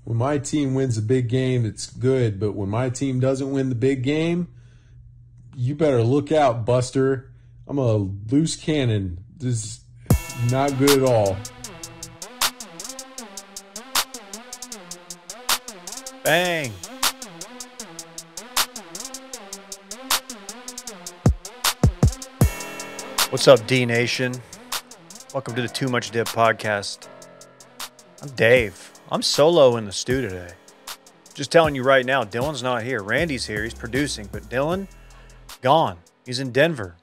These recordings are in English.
when my team wins a big game, it's good. But when my team doesn't win the big game, you better look out, Buster. I'm a loose cannon. This is not good at all. Bang. What's up, D Nation? Welcome to the Too Much Dip podcast. I'm Dave. I'm solo in the stew today. Just telling you right now, Dylan's not here. Randy's here. He's producing, but Dylan, gone. He's in Denver.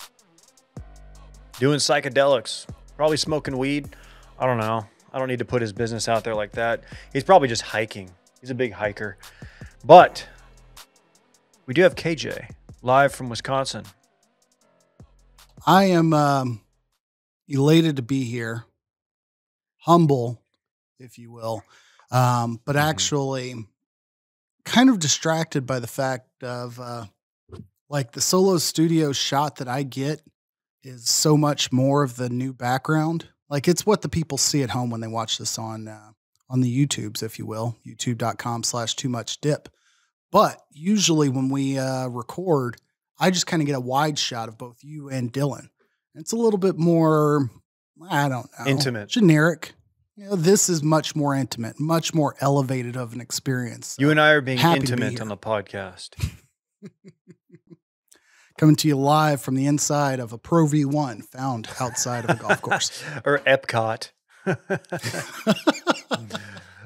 Doing psychedelics. Probably smoking weed. I don't know. I don't need to put his business out there like that. He's probably just hiking. He's a big hiker. But we do have KJ live from Wisconsin. I am elated to be here, humble, if you will, but actually kind of distracted by the fact of like the solo studio shot that I get is so much more of the new background. Like it's what the people see at home when they watch this on the YouTubes, if you will, youtube.com/toomuchdip. But usually when we record, I just kind of get a wide shot of both you and Dylan. It's a little bit more, I don't know, intimate, generic. You know, this is much more intimate, much more elevated of an experience. So you and I are being intimate on the podcast. Coming to you live from the inside of a Pro V1 found outside of a golf course. Or Epcot.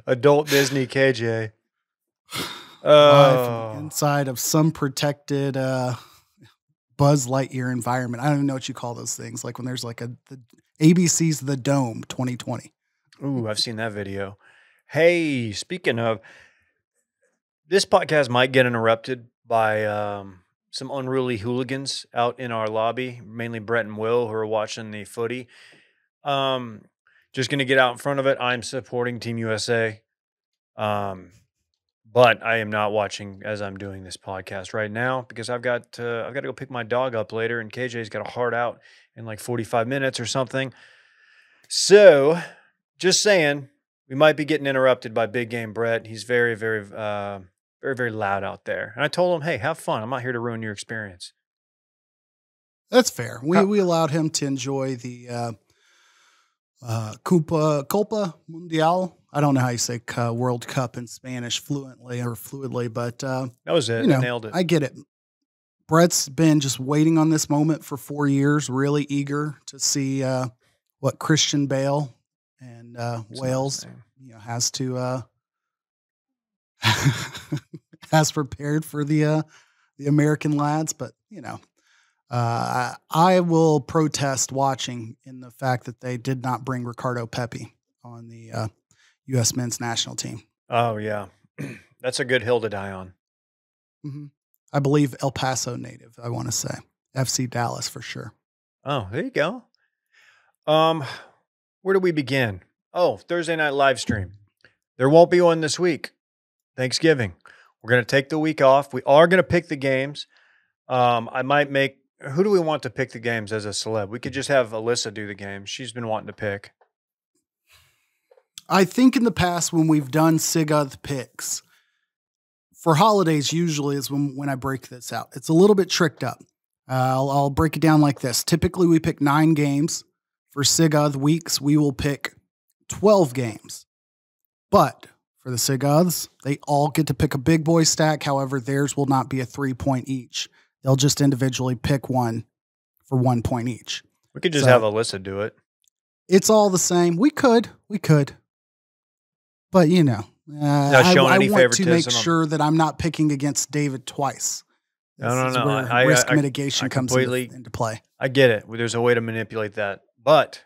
Adult Disney KJ. Live from the inside of some protected Buzz Lightyear environment. I don't even know what you call those things. Like when there's like the ABC's The Dome 2020. Ooh, I've seen that video. Hey, speaking of, this podcast might get interrupted by some unruly hooligans out in our lobby, mainly Brett and Will, who are watching the footy. Just going to get out in front of it. I'm supporting Team USA. But I am not watching as I'm doing this podcast right now because I've got to go pick my dog up later, and KJ's got a hard out in like 45 minutes or something. So, just saying, we might be getting interrupted by Big Game Brett. He's very, very, very loud out there. And I told him, hey, have fun. I'm not here to ruin your experience. That's fair. We allowed him to enjoy the Copa Mundial. I don't know how you say World Cup in Spanish fluidly, but that was it. You know, nailed it. I get it. Brett's been just waiting on this moment for 4 years, really eager to see what Christian Bale and Wales has to has prepared for the American lads. But I will protest watching in the fact that they did not bring Ricardo Pepi on the U.S. men's national team. Oh, yeah. That's a good hill to die on. Mm-hmm. I believe El Paso native, I want to say. FC Dallas for sure. Oh, there you go. Where do we begin? Oh, Thursday night live stream. There won't be one this week. Thanksgiving. We're going to take the week off. We are going to pick the games. I might make... Who do we want to pick the games as a celeb? We could just have Alyssa do the games. She's been wanting to pick. I think in the past when we've done SIGUD picks, for holidays usually is when I break this out. It's a little bit tricked up. I'll break it down like this. Typically we pick 9 games. For SIGUD weeks, we will pick 12 games. But for the SIGUDs, they all get to pick a big boy stack. However, theirs will not be a 3-point each. They'll just individually pick one for 1 point each. We could just have Alyssa do it. It's all the same. We could. But, I want to make sure that I'm not picking against David twice. No. Risk mitigation comes into play. I get it. There's a way to manipulate that. But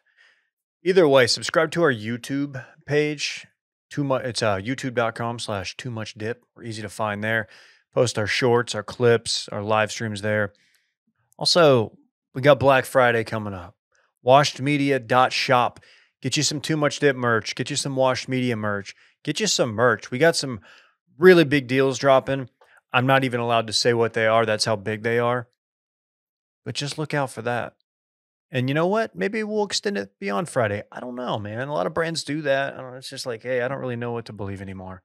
either way, subscribe to our YouTube page. It's youtube.com/toomuchdip. We're easy to find there. Post our shorts, our clips, our live streams there. Also, we got Black Friday coming up. Washedmedia.shop. Get you some Too Much Dip merch. Get you some Washed Media merch. Get you some merch. We got some really big deals dropping. I'm not even allowed to say what they are. That's how big they are. But just look out for that. And you know what? Maybe we'll extend it beyond Friday. I don't know, man. A lot of brands do that. I don't know. It's just like, hey, I don't really know what to believe anymore.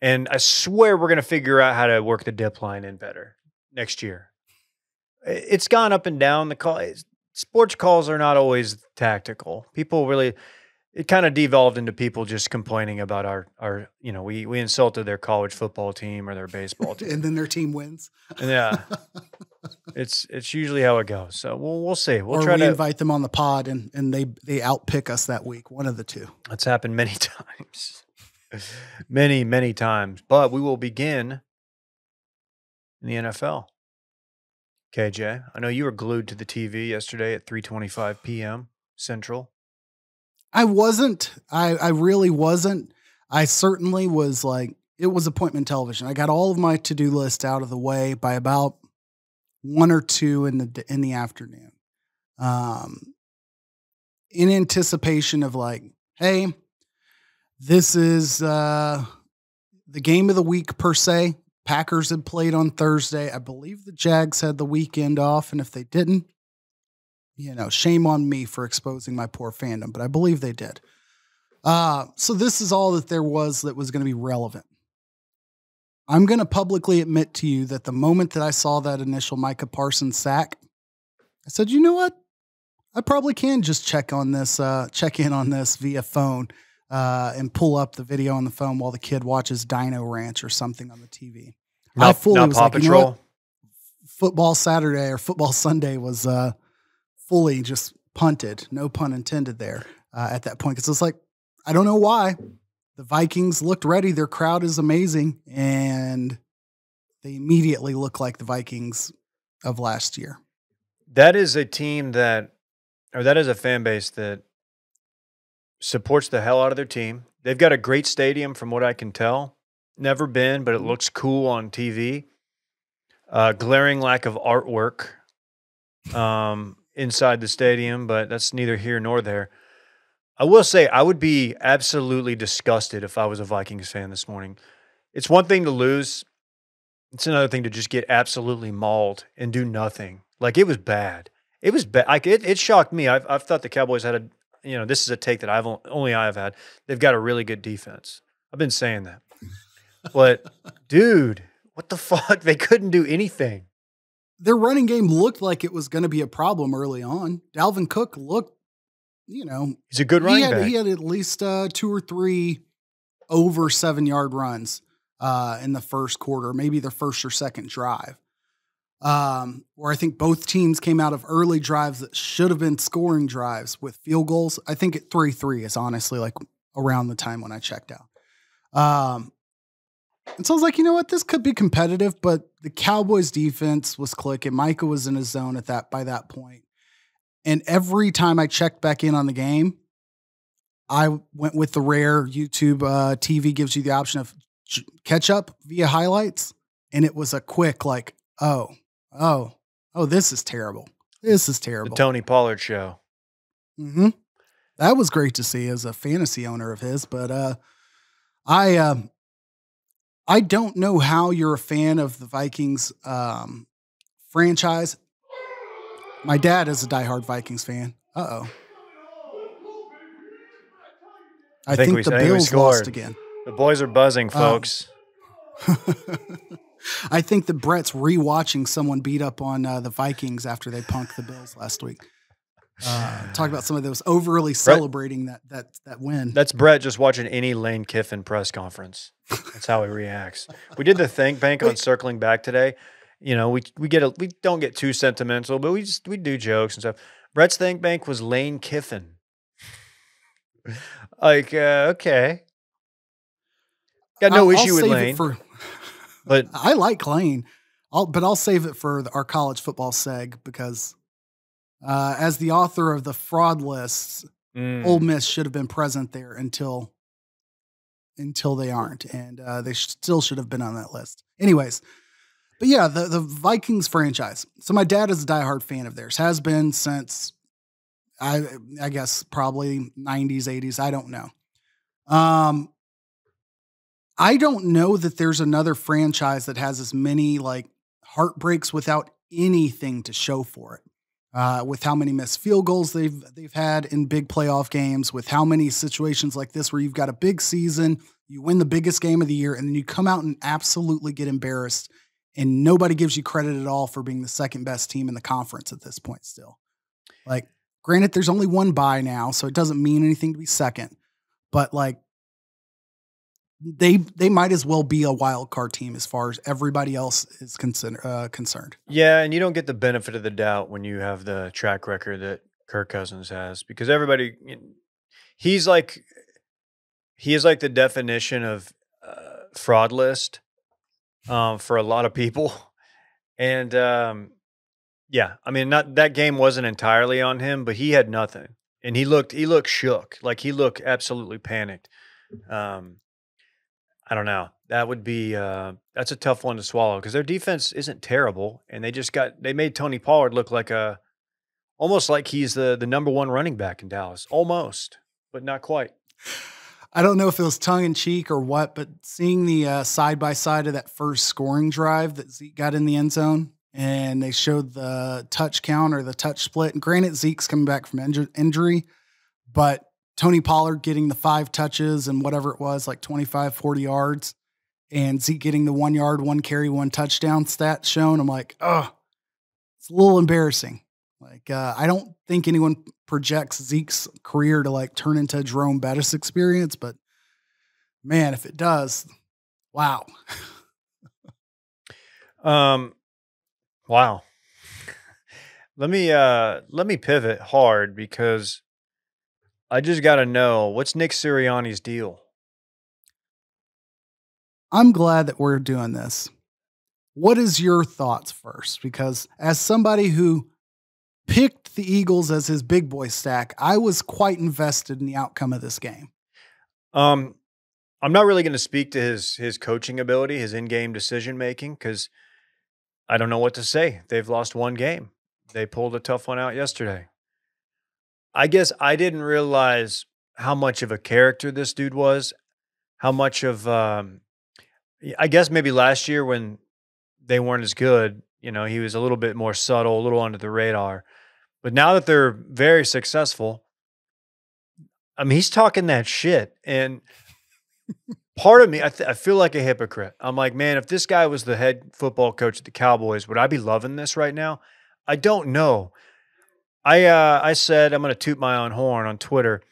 And I swear we're going to figure out how to work the dip line in better next year. It's gone up and down. Sports calls are not always tactical. People really, it kind of devolved into people just complaining about our we insulted their college football team or their baseball team. And then their team wins. Yeah. It's usually how it goes. So we'll see. We'll try we to invite them on the pod and they outpick us that week. One of the two. That's happened many times. many times. But we will begin in the NFL. KJ, I know you were glued to the TV yesterday at 3:25 p.m. Central. I wasn't. I really wasn't. I certainly was like, it was appointment television. I got all of my to-do list out of the way by about 1 or 2 in the afternoon. In anticipation of like, hey, this is the game of the week per se. Packers had played on Thursday. I believe the Jags had the weekend off, and if they didn't, shame on me for exposing my poor fandom, but I believe they did. So this is all that there was that was going to be relevant. I'm going to publicly admit to you that the moment that I saw that initial Micah Parsons sack, I said, you know what? I probably can just check in on this via phone and pull up the video on the phone while the kid watches Dino Ranch or something on the TV. I fully was Paw like, Patrol. you know what? Football Saturday or football Sunday was fully just punted, no pun intended there at that point. Because it's like, I don't know why. The Vikings looked ready. Their crowd is amazing. And they immediately look like the Vikings of last year. That is a team that is a fan base that supports the hell out of their team. They've got a great stadium from what I can tell. Never been, but it looks cool on TV. Glaring lack of artwork inside the stadium, but that's neither here nor there. I will say I would be absolutely disgusted if I was a Vikings fan this morning. It's one thing to lose. It's another thing to just get absolutely mauled and do nothing. Like, it was bad. It was bad. Like, it shocked me. I've thought the Cowboys had this is a take that I've had. They've got a really good defense. I've been saying that. But, dude, what the fuck? They couldn't do anything. Their running game looked like it was going to be a problem early on. Dalvin Cook looked, he's a good running back. He had at least 2 or 3 over 7-yard runs in the first quarter, maybe their first or second drive. Where I think both teams came out of early drives that should have been scoring drives with field goals. I think at 3-3 is honestly like around the time when I checked out. And so I was like, you know what, this could be competitive, but the Cowboys defense was clicking. Micah was in his zone by that point. And every time I checked back in on the game, I went with the rare YouTube TV gives you the option of catch up via highlights. And it was a quick like, oh, this is terrible. This is terrible. The Tony Pollard show. Mm-hmm. That was great to see as a fantasy owner of his, but I don't know how you're a fan of the Vikings franchise. My dad is a diehard Vikings fan. Uh-oh. I think the Bills lost again. The boys are buzzing, folks. I think that Brett's rewatching someone beat up on the Vikings after they punked the Bills last week. Talk about some of those overly celebrating that win. That's Brett just watching any Lane Kiffin press conference. That's how he reacts. We did the think bank on circling back today. We don't get too sentimental, but we do jokes and stuff. Brett's think bank was Lane Kiffin. Like, okay. Got no issue with Lane. But I like Lane. I'll save it for our college football seg because as the author of the fraud lists, Ole Miss should have been present there until they aren't, and they still should have been on that list. Anyways, but yeah, the Vikings franchise. So my dad is a diehard fan of theirs, has been since I guess probably 90s, 80s. I don't know. I don't know that there's another franchise that has as many like heartbreaks without anything to show for it. With how many missed field goals they've had in big playoff games, with how many situations like this where you've got a big season, You win the biggest game of the year, and then you come out and absolutely get embarrassed, and nobody gives you credit at all for being the second best team in the conference at this point still. Like, granted, there's only one bye now, so it doesn't mean anything to be second, but like, they might as well be a wild card team as far as everybody else is concerned. Yeah, and you don't get the benefit of the doubt when you have the track record that Kirk Cousins has, because everybody, he is like the definition of fraud list for a lot of people. And yeah, I mean, not that game wasn't entirely on him, but he had nothing, and he looked shook, like he looked absolutely panicked. I don't know. That would be that's a tough one to swallow because their defense isn't terrible, and they made Tony Pollard look like almost like he's the number one running back in Dallas, almost, but not quite. I don't know if it was tongue in cheek or what, but seeing the side by side of that first scoring drive that Zeke got in the end zone, and they showed the touch count or the touch split. And granted, Zeke's coming back from injury, but Tony Pollard getting the 5 touches and whatever it was, like 25, 40 yards, and Zeke getting the 1 yard, 1 carry, 1 touchdown stat shown. I'm like, oh, it's a little embarrassing. Like, I don't think anyone projects Zeke's career to like turn into a Jerome Bettis experience, but man, if it does, wow. Wow. Let me pivot hard because I just got to know, what's Nick Sirianni's deal? I'm glad that we're doing this. What is your thoughts first? Because as somebody who picked the Eagles as his big boy stack, I was quite invested in the outcome of this game. I'm not really going to speak to his coaching ability, his in-game decision-making, because I don't know what to say. They've lost one game. They pulled a tough one out yesterday. I guess I didn't realize how much of a character this dude was, how much of, I guess maybe last year when they weren't as good, he was a little bit more subtle, a little under the radar. But now that they're very successful, I mean, he's talking that shit. And part of me, I feel like a hypocrite. I'm like, man, if this guy was the head football coach at the Cowboys, would I be loving this right now? I don't know. I said, I'm going to toot my own horn on Twitter.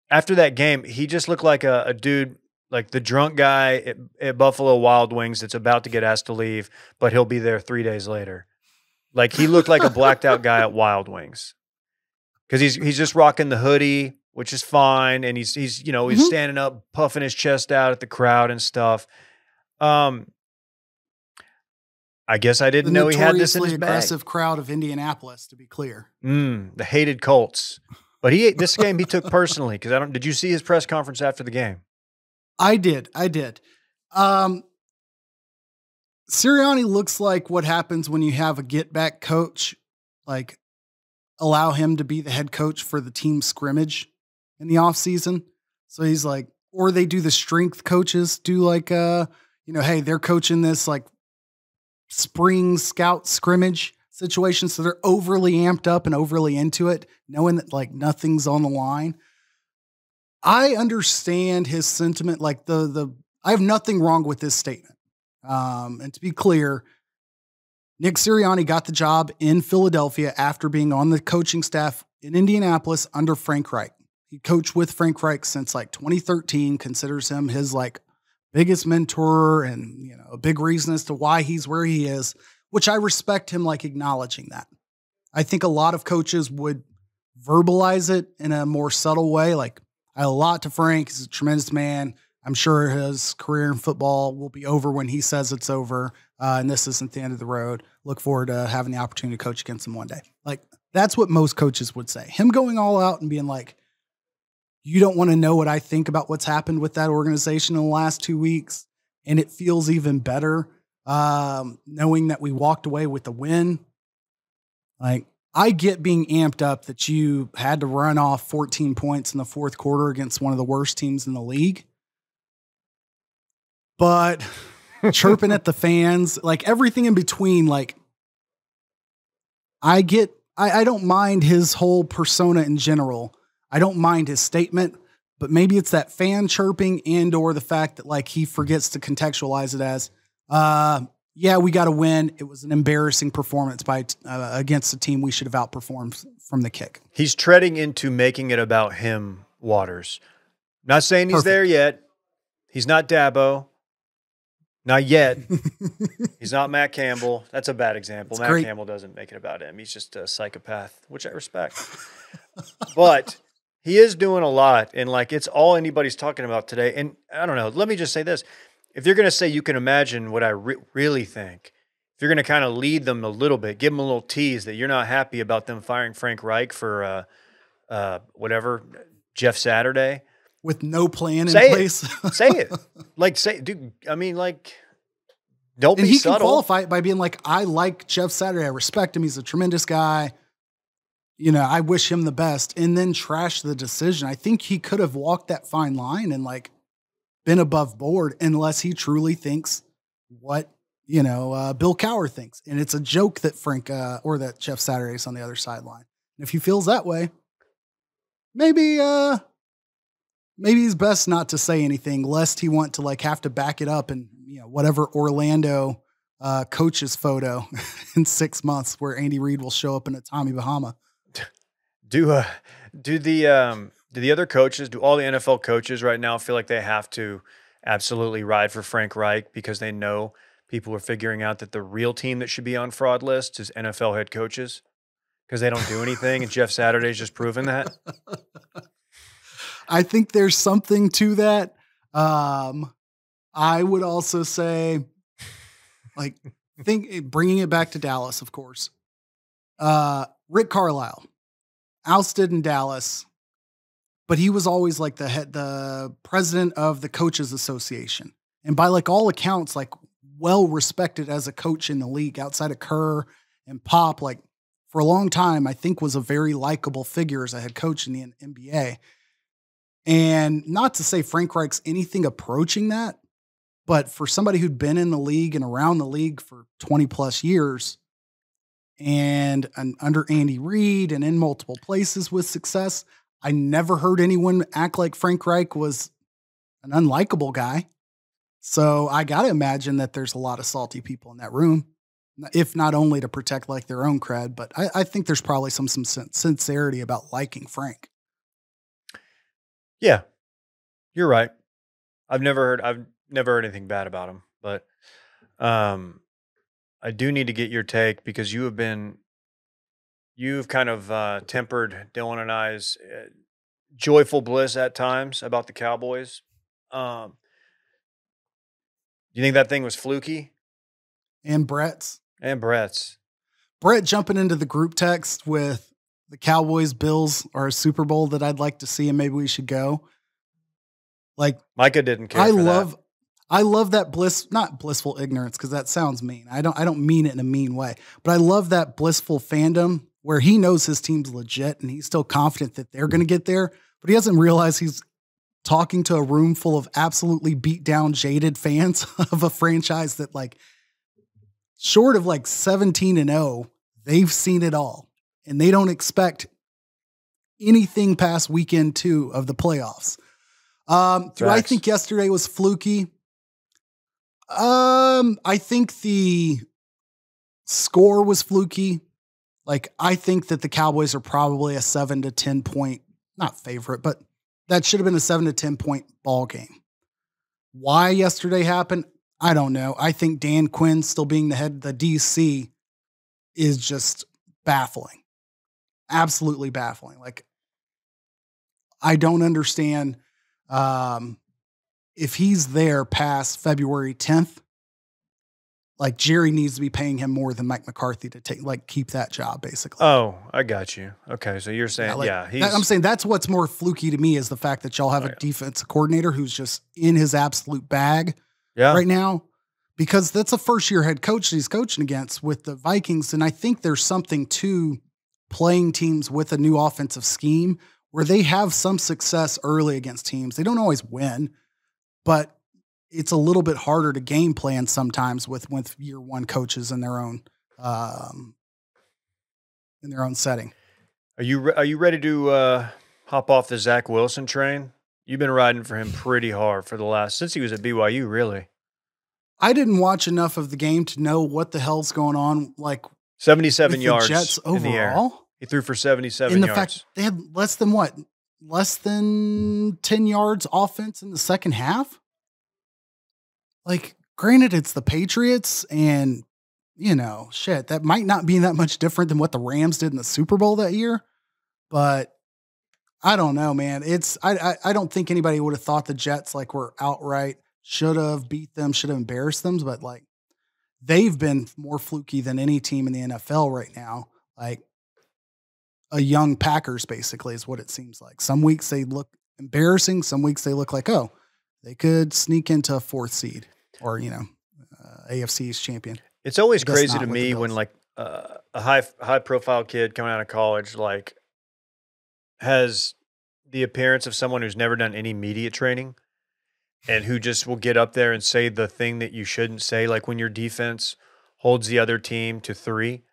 After that game, he just looked like a dude, like the drunk guy at Buffalo Wild Wings that's about to get asked to leave, but he'll be there 3 days later. Like, he looked like a blacked out guy at Wild Wings because he's just rocking the hoodie, which is fine, and he's standing up, puffing his chest out at the crowd and stuff. I guess I didn't know he had this in his bag. The aggressive crowd of Indianapolis, to be clear. The hated Colts. But this game he took personally because did you see his press conference after the game? I did. Sirianni looks like what happens when you have a get-back coach, like allow him to be the head coach for the team scrimmage in the offseason. So he's like, or they do the strength coaches do like, hey, they're coaching this like spring scout scrimmage situation. So they're overly amped up and overly into it, knowing that like nothing's on the line. I understand his sentiment. Like I have nothing wrong with this statement. And to be clear, Nick Sirianni got the job in Philadelphia after being on the coaching staff in Indianapolis under Frank Reich. He coached with Frank Reich since like 2013, considers him his like biggest mentor and, a big reason as to why he's where he is, which I respect him like acknowledging that. I think a lot of coaches would verbalize it in a more subtle way. Like, I owe a lot to Frank. He's a tremendous man. I'm sure his career in football will be over when he says it's over. And this isn't the end of the road. Look forward to having the opportunity to coach against him one day. Like, that's what most coaches would say. Him going all out and being like, you don't want to know what I think about what's happened with that organization in the last 2 weeks. And it feels even better knowing that we walked away with the win. Like, I get being amped up that you had to run off 14 points in the fourth quarter against one of the worst teams in the league. But chirping at the fans, like everything in between, like I don't mind his whole persona in general. I don't mind his statement, but maybe it's that fan chirping and or the fact that like he forgets to contextualize it as, yeah, we got to win. It was an embarrassing performance by against a team we should have outperformed from the kick. He's treading into making it about him, Waters. Not saying he's there yet. He's not Dabo. Not yet. He's not Matt Campbell. That's a bad example. It's Matt great. Campbell doesn't make it about him. He's just a psychopath, which I respect. But he is doing a lot, and like it's all anybody's talking about today. And I don't know. Let me just say this. If you're going to say you can imagine what I really think, if you're going to kind of lead them a little bit, give them a little tease that you're not happy about them firing Frank Reich for whatever, Jeff Saturday. With no plan in Say place. Say it. Like, say, dude, I mean, like, don't and be he subtle. can qualify it by being like, I like Jeff Saturday. I respect him. He's a tremendous guy. You know, I wish him the best. And then trash the decision. I think he could have walked that fine line and like been above board unless he truly thinks what, you know, Bill Cowher thinks. And it's a joke that Frank or that Jeff Saturday's on the other sideline. And if he feels that way, maybe he's best not to say anything lest he want to like have to back it up and, you know, whatever Orlando coach's photo in 6 months where Andy Reid will show up in a Tommy Bahama. Do the other coaches, do all the NFL coaches right now feel like they have to absolutely ride for Frank Reich because they know people are figuring out that the real team that should be on fraud lists is NFL head coaches because they don't do anything and Jeff Saturday's just proven that? I think there's something to that. I would also say, like, bringing it back to Dallas, of course. Rick Carlisle, ousted in Dallas, but he was always like the president of the Coaches Association, and by like all accounts, like well respected as a coach in the league outside of Kerr and Pop. Like for a long time, I think was a very likable figure as a head coach in the NBA. And not to say Frank Reich's anything approaching that, but for somebody who'd been in the league and around the league for 20 plus years and under Andy Reid and in multiple places with success, I never heard anyone act like Frank Reich was an unlikable guy. So I got to imagine that there's a lot of salty people in that room, if not only to protect like their own cred, but I think there's probably some sincerity about liking Frank. Yeah, you're right. I've never heard anything bad about him, but I do need to get your take because you've kind of tempered Dylan and I's joyful bliss at times about the Cowboys. Do you think that thing was fluky? And Brett's. Brett jumping into the group text with the Cowboys, Bills are a Super Bowl that I'd like to see, and maybe we should go. Like Micah didn't care. I love that not blissful ignorance, because that sounds mean. I don't mean it in a mean way, but I love that blissful fandom where he knows his team's legit and he's still confident that they're going to get there, but he doesn't realize he's talking to a room full of absolutely beat down, jaded fans of a franchise that, like, short of like 17-0, they've seen it all. And they don't expect anything past weekend 2 of the playoffs. Do I think yesterday was fluky? I think the score was fluky. Like, I think that the Cowboys are probably a 7 to 10 point, not favorite, but that should have been a 7 to 10 point ball game. Why yesterday happened, I don't know. I think Dan Quinn still being the DC is just baffling. Absolutely baffling. Like, I don't understand if he's there past February 10th, like Jerry needs to be paying him more than Mike McCarthy to keep that job, basically. Oh, I got you. Okay. So you're saying, I'm saying that's what's more fluky to me is the fact that y'all have a defensive coordinator who's just in his absolute bag right now, because that's a first year head coach that he's coaching against with the Vikings. And I think there's something to playing teams with a new offensive scheme where they have some success early against teams. They don't always win, but it's a little bit harder to game plan sometimes with year one coaches in their own setting. Are you ready to hop off the Zach Wilson train? You've been riding for him pretty hard for the last since he was at BYU, really. I didn't watch enough of the game to know what the hell's going on. Like 77 with yards the Jets in the air. overall. He threw for 77 In the yards. fact they had less than 10 yards offense in the second half. Like, granted, it's the Patriots, and shit, that might not be that much different than what the Rams did in the Super Bowl that year. But I don't know, man. I don't think anybody would have thought the Jets were outright should have beat them, should have embarrassed them, but they've been more fluky than any team in the NFL right now. Like a young Packers basically is what it seems like. Some weeks they look embarrassing. Some weeks they look like, oh, they could sneak into a 4th seed or, AFC's champion. It's always crazy to me when a high profile kid coming out of college, has the appearance of someone who's never done any media training and who just will get up there and say the thing that you shouldn't say. Like when your defense holds the other team to 3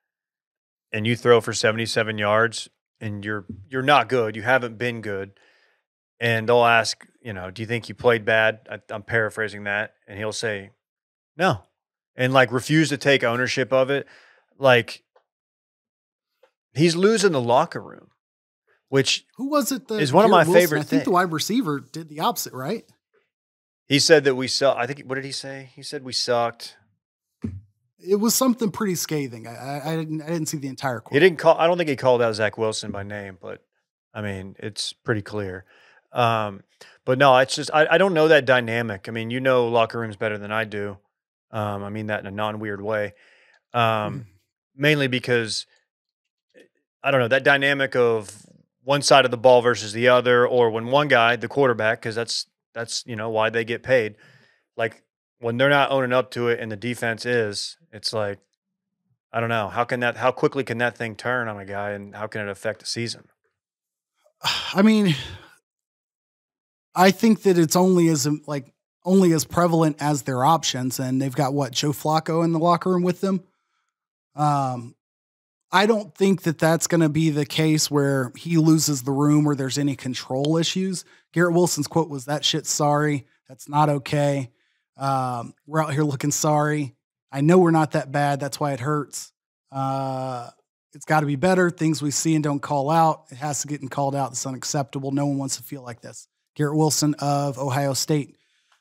and you throw for 77 yards and you're not good. You haven't been good. And they'll ask, do you think you played bad? I'm paraphrasing that. And he'll say, no. And refuse to take ownership of it. He's losing the locker room, which who was it? Is one of my favorite things. I think the wide receiver did the opposite, right? He said that we suck. I think, what did he say? He said we sucked. It was something pretty scathing. I didn't see the entire quote. He didn't call. I don't think he called out Zach Wilson by name, but I mean, it's pretty clear. But no, it's just I don't know that dynamic. I mean, locker rooms better than I do. I mean that in a non-weird way. Mainly because I don't know that dynamic of one side of the ball versus the other, or when one guy, the quarterback, because that's why they get paid. When they're not owning up to it and the defense is, it's I don't know. How quickly can that thing turn on a guy, and how can it affect the season? I mean, I think that it's only as prevalent as their options, and they've got Joe Flacco in the locker room with them. I don't think that that's going to be the case where he loses the room or there's any control issues. Garrett Wilson's quote was, "That shit's sorry. That's not okay. We're out here looking sorry. I know we're not that bad. That's why it hurts. It's got to be better. Things we see and don't call out. It has to get called out. It's unacceptable. No one wants to feel like this." Garrett Wilson of Ohio State,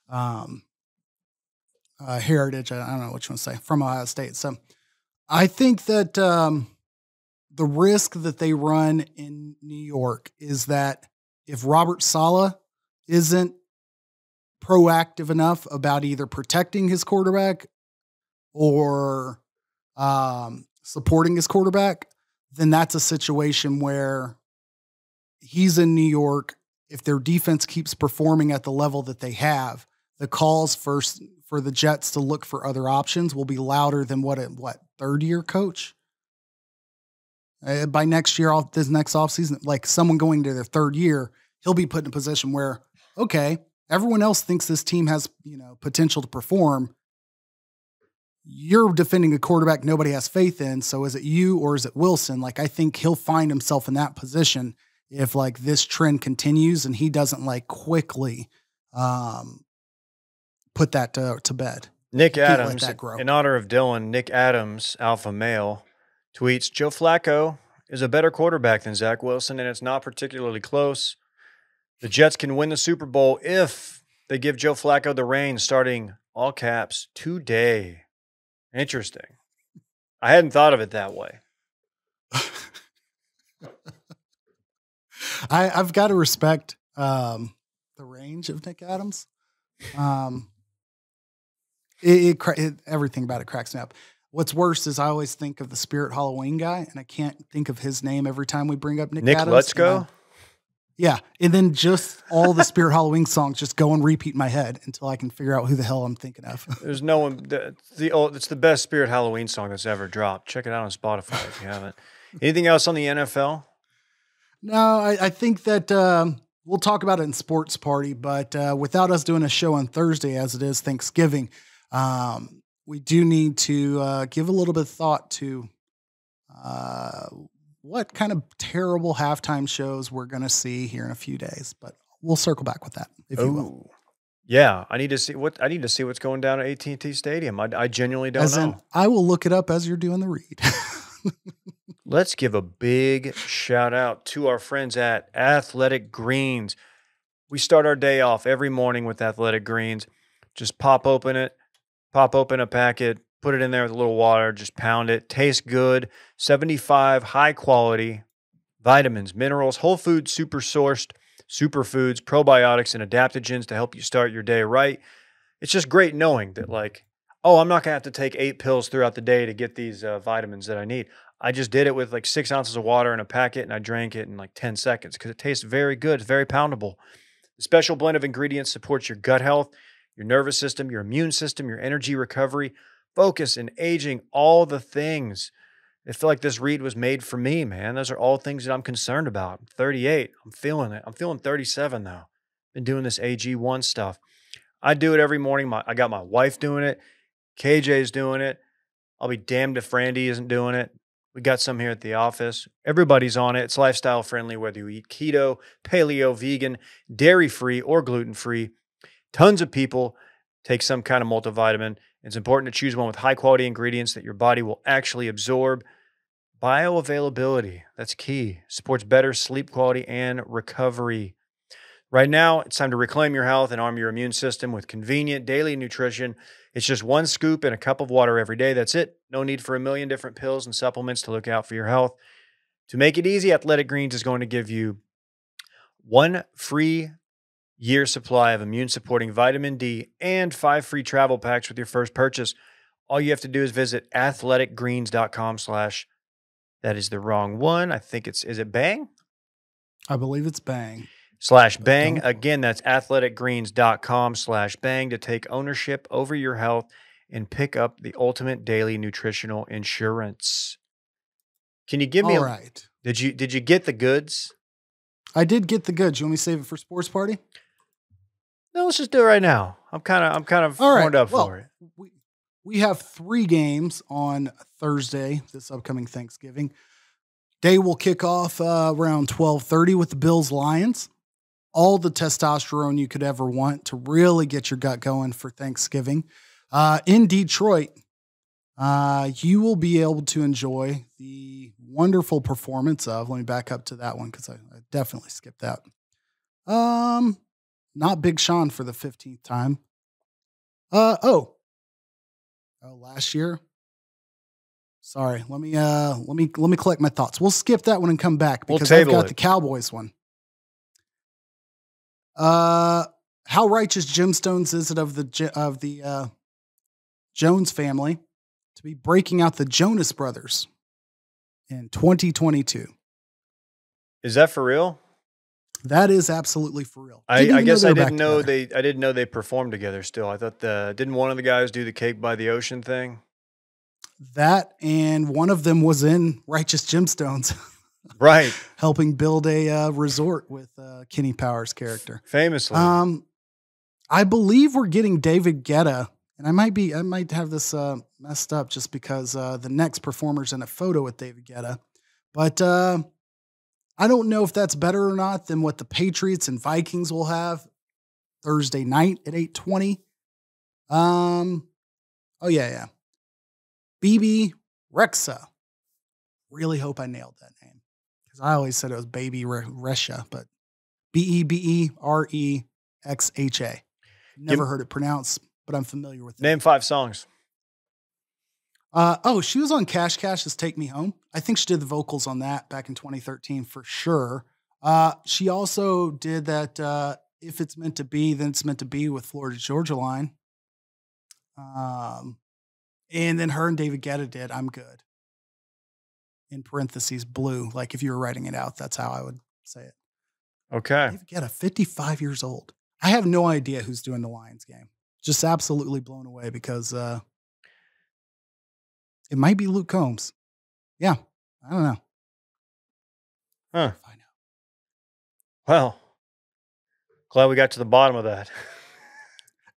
heritage. I don't know what you want to say, from Ohio State. So I think that the risk that they run in New York is that if Robert Saleh isn't proactive enough about either protecting his quarterback or supporting his quarterback, then that's a situation where he's in New York. If their defense keeps performing at the level that they have, the calls for the Jets to look for other options will be louder than what third-year coach? By next year, this next offseason, someone going to their third year, he'll be put in a position where, okay, everyone else thinks this team has, potential to perform. You're defending a quarterback nobody has faith in. So is it you or is it Wilson? I think he'll find himself in that position if this trend continues and he doesn't quickly put that to bed. Nick Adams, in honor of Dylan, Nick Adams, alpha male, tweets, "Joe Flacco is a better quarterback than Zach Wilson, and it's not particularly close. The Jets can win the Super Bowl if they give Joe Flacco the reins starting, all caps, today." Interesting. I hadn't thought of it that way. I've got to respect the range of Nick Adams. Everything about it cracks me up. What's worse is I always think of the Spirit Halloween guy, and I can't think of his name every time we bring up Nick Adams. Let's go. Yeah, and then just all the Spirit Halloween songs just go and repeat in my head until I can figure out who the hell I'm thinking of. There's no one. It's the best Spirit Halloween song that's ever dropped. Check it out on Spotify if you haven't. Anything else on the NFL? No, I think that we'll talk about it in Sports Party, but without us doing a show on Thursday, as it is Thanksgiving, we do need to give a little bit of thought to what kind of terrible halftime shows we're going to see here in a few days. But we'll circle back with that if you will. Ooh. Yeah, I need to see what's going down at AT&T Stadium. I genuinely don't know. I will look it up as you're doing the read. Let's give a big shout out to our friends at Athletic Greens. We start our day off every morning with Athletic Greens. Just pop open a packet, put it in there with a little water, just pound it. Tastes good. 75 high quality vitamins, minerals, whole food, super sourced, superfoods, probiotics, and adaptogens to help you start your day right. It's just great knowing that, like, oh, I'm not going to have to take 8 pills throughout the day to get these vitamins that I need. I just did it with like 6 ounces of water in a packet, and I drank it in like 10 seconds because it tastes very good. It's very poundable. The special blend of ingredients supports your gut health, your nervous system, your immune system, your energy recovery, focus, and aging, all the things. I feel like this read was made for me, man. Those are all things that I'm concerned about. I'm 38. I'm feeling it. I'm feeling 37 though. Been doing this AG1 stuff. I do it every morning. I got my wife doing it. KJ's doing it. I'll be damned if Randy isn't doing it. We got some here at the office. Everybody's on it. It's lifestyle friendly, whether you eat keto, paleo, vegan, dairy-free, or gluten-free. Tons of people take some kind of multivitamin. It's important to choose one with high-quality ingredients that your body will actually absorb. Bioavailability, that's key. Supports better sleep quality and recovery. Right now, it's time to reclaim your health and arm your immune system with convenient daily nutrition. It's just 1 scoop and a cup of water every day. That's it. No need for a million different pills and supplements to look out for your health. To make it easy, Athletic Greens is going to give you 1 free year supply of immune-supporting vitamin D and 5 free travel packs with your first purchase. All you have to do is visit athleticgreens.com/ that is the wrong one. I think is it Bang? I believe it's Bang. /Bang. Again, that's athleticgreens.com/Bang to take ownership over your health and pick up the ultimate daily nutritional insurance. Can you give me right. Did you get the goods? I did get the goods. You want me to save it for sports party? No, let's just do it right now. I'm kind of warmed up for it. We have 3 games on Thursday, this upcoming Thanksgiving. Day will kick off around 12:30 with the Bills-Lions. All the testosterone you could ever want to really get your gut going for Thanksgiving. In Detroit, you will be able to enjoy the wonderful performance of, let me back up to that one because I definitely skipped that. Not Big Sean for the 15th time. Last year. Sorry, let me collect my thoughts. We'll skip that one and come back because I've got the Cowboys one. How righteous gemstones is it of the Jones family to be breaking out the Jonas Brothers in 2022? Is that for real? That is absolutely for real. I guess I didn't know they performed together still. I thought didn't one of the guys do the Cake by the Ocean thing? That, and one of them was in Righteous Gemstones. Right. Helping build a resort with Kenny Powers' character. Famously. I believe we're getting David Guetta, and I might have this messed up just because the next performer's in a photo with David Guetta. But I don't know if that's better or not than what the Patriots and Vikings will have Thursday night at 8:20. Yeah. BB Rexa. Really hope I nailed that name because I always said it was Baby Resha, but BEBEREXHA. Never heard it pronounced, but I'm familiar with it. Name 5 songs. She was on Cash Cash's Take Me Home. I think she did the vocals on that back in 2013 for sure. She also did that If It's Meant to Be, Then It's Meant to Be with Florida Georgia Line. And then her and David Guetta did I'm Good. In parentheses, blue. Like if you were writing it out, that's how I would say it. Okay. David Guetta, 55 years old. I have no idea who's doing the Lions game. Just absolutely blown away because it might be Luke Combs. Yeah, I don't know. Huh. I know. Well, glad we got to the bottom of that.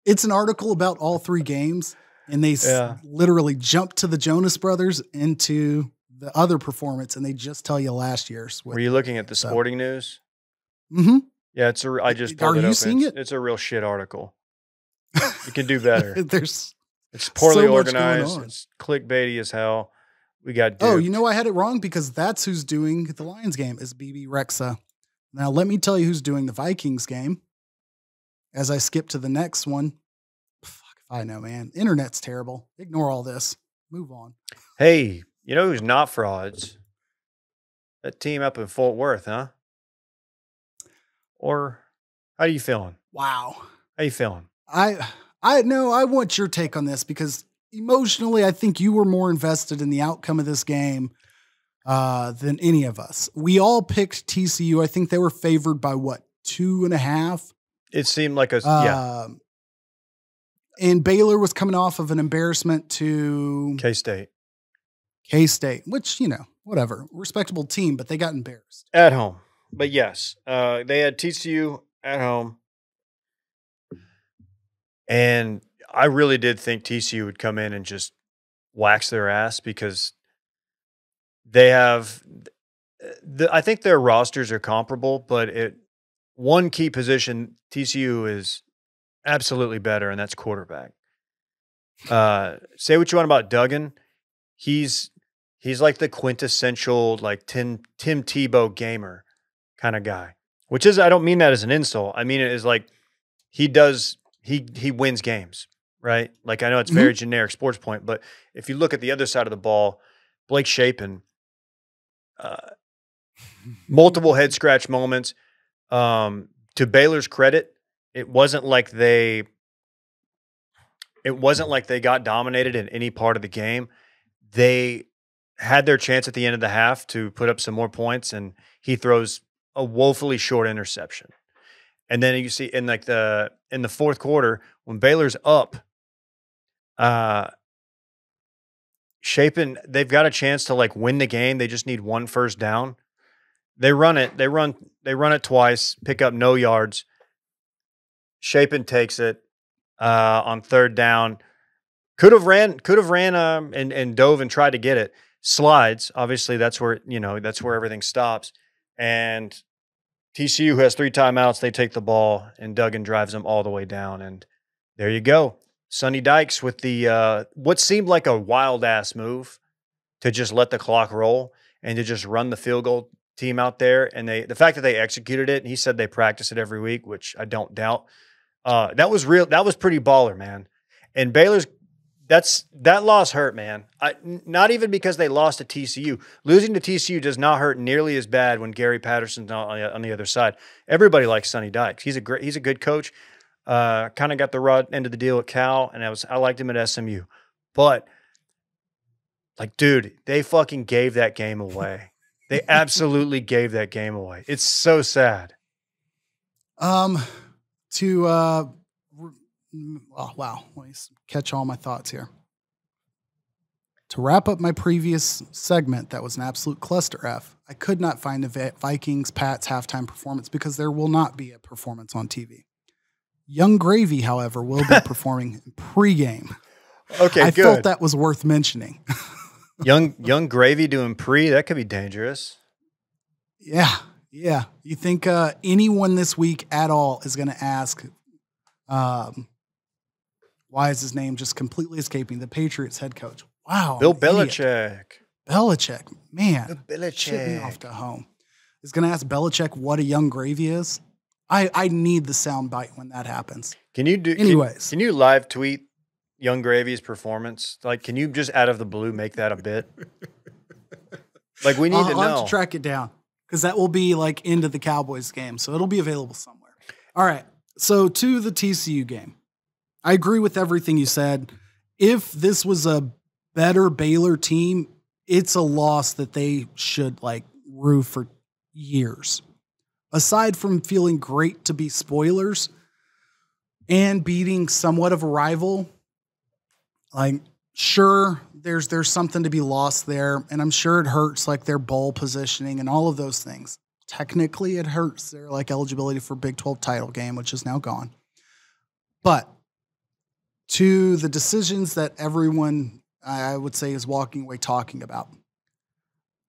It's an article about all 3 games, and they literally jumped to the Jonas Brothers into the other performance, and they just tell you last year's. Were you looking at the sporting news? Mm-hmm. Yeah, I just pulled Are it you open. seeing it? It's a real shit article. You can do better. There's It's poorly so much going organized. on. It's clickbaity as hell. We got duped. Oh, you know, I had it wrong because that's who's doing the Lions game is BB Rexa. Now, let me tell you who's doing the Vikings game. As I skip to the next one. Fuck if I know, man. Internet's terrible. Ignore all this. Move on. Hey, you know who's not frauds? That team up in Fort Worth, huh? Or how you feeling? Wow. How you feeling? I know I want your take on this because emotionally, I think you were more invested in the outcome of this game than any of us. We all picked TCU. I think they were favored by what, 2.5? It seemed like yeah. And Baylor was coming off of an embarrassment to K-State, which, you know, whatever, respectable team, but they got embarrassed at home. But yes, they had TCU at home. And I really did think TCU would come in and just wax their ass because they have I think their rosters are comparable, but one key position TCU is absolutely better, and that's quarterback. Say what you want about Duggan. He's like the quintessential like Tim Tebow gamer kind of guy, which is, I don't mean that as an insult. I mean it as like he wins games, right? Like I know it's very generic sports point, but if you look at the other side of the ball, Blake Shapen, multiple head scratch moments. To Baylor's credit, it wasn't like they got dominated in any part of the game. They had their chance at the end of the half to put up some more points, and he throws a woefully short interception. And then you see in the fourth quarter when Baylor's up, Shapen, they've got a chance to like win the game. They just need one first down. They run it twice, pick up no yards. Shapen takes it on third down. Could have ran and dove and tried to get it. Slides, obviously that's where everything stops. And TCU has 3 timeouts. They take the ball and Duggan drives them all the way down. And there you go. Sonny Dykes with the what seemed like a wild ass move to just let the clock roll and to just run the field goal team out there. And the fact that they executed it, and he said they practice it every week, which I don't doubt. That was real. That was pretty baller, man. And Baylor's that loss hurt, man. Not even because they lost to TCU. Losing to TCU does not hurt nearly as bad when Gary Patterson's on the other side. Everybody likes Sonny Dykes. He's a good coach. Kind of got the raw end of the deal at Cal, and I liked him at SMU. But like, dude, they fucking gave that game away. They absolutely gave that game away. It's so sad. Oh, wow. Let me catch all my thoughts here. To wrap up my previous segment, that was an absolute cluster F. I could not find the Vikings Pats halftime performance because there will not be a performance on TV. Young Gravy, however, will be performing pregame. Okay, I good. felt that was worth mentioning. Young Gravy doing pre, that could be dangerous. Yeah. You think anyone this week at all is going to ask, why is his name just completely escaping? The Patriots head coach. Wow. Bill Belichick. Belichick. Man. Bill Belichick. Shit me off to home. Is going to ask Belichick what a young gravy is. I need the sound bite when that happens. Can you live tweet Young Gravy's performance? Like, can you just out of the blue make that a bit? Like, we need to know. I'll have to track it down because that will be like into the Cowboys game. So it'll be available somewhere. All right. So to the TCU game. I agree with everything you said. If this was a better Baylor team, it's a loss that they should like rue for years. Aside from feeling great to be spoilers and beating somewhat of a rival, like sure, there's something to be lost there, and I'm sure it hurts like their bowl positioning and all of those things. Technically, it hurts their like eligibility for Big 12 title game, which is now gone. But to the decisions that everyone, I would say, is walking away talking about,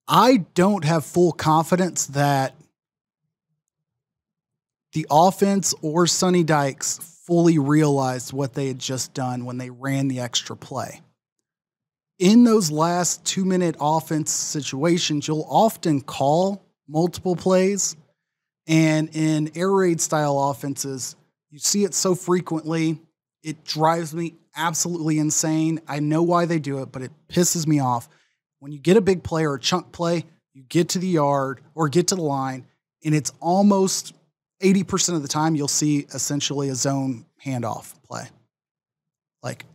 I don't have full confidence that the offense or Sonny Dykes fully realized what they had just done when they ran the extra play. In those last 2-minute offense situations, you'll often call multiple plays. And in air raid style offenses, you see it so frequently, it drives me absolutely insane. I know why they do it, but it pisses me off. When you get a big play or a chunk play, you get to the yard or get to the line, and it's almost 80% of the time you'll see essentially a zone handoff play. Like,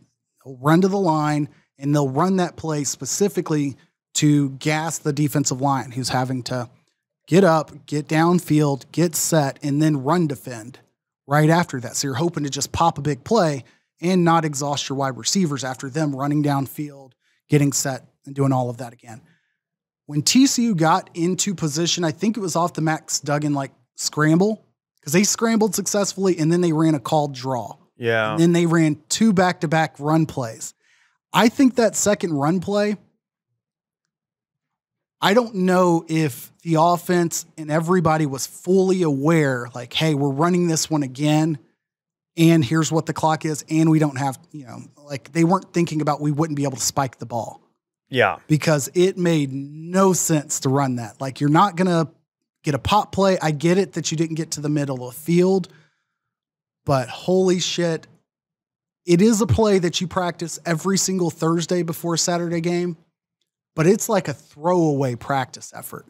they'll run to the line, and they'll run that play specifically to gas the defensive line who's having to get up, get downfield, get set, and then run defend right after that. So you're hoping to just pop a big play and not exhaust your wide receivers after them running downfield, getting set, and doing all of that again. When TCU got into position, I think it was off the Max Duggan scramble, because they scrambled successfully and then they ran a called draw. Yeah. And then they ran 2 back-to-back run plays. I think that second run play, I don't know if the offense and everybody was fully aware, like, hey, we're running this one again, and here's what the clock is, and we don't have, they weren't thinking about we wouldn't be able to spike the ball. Yeah. Because it made no sense to run that. Like, you're not going to get a pop play. I get it that you didn't get to the middle of the field, but holy shit, it is a play that you practice every single Thursday before a Saturday game, but it's like a throwaway practice effort.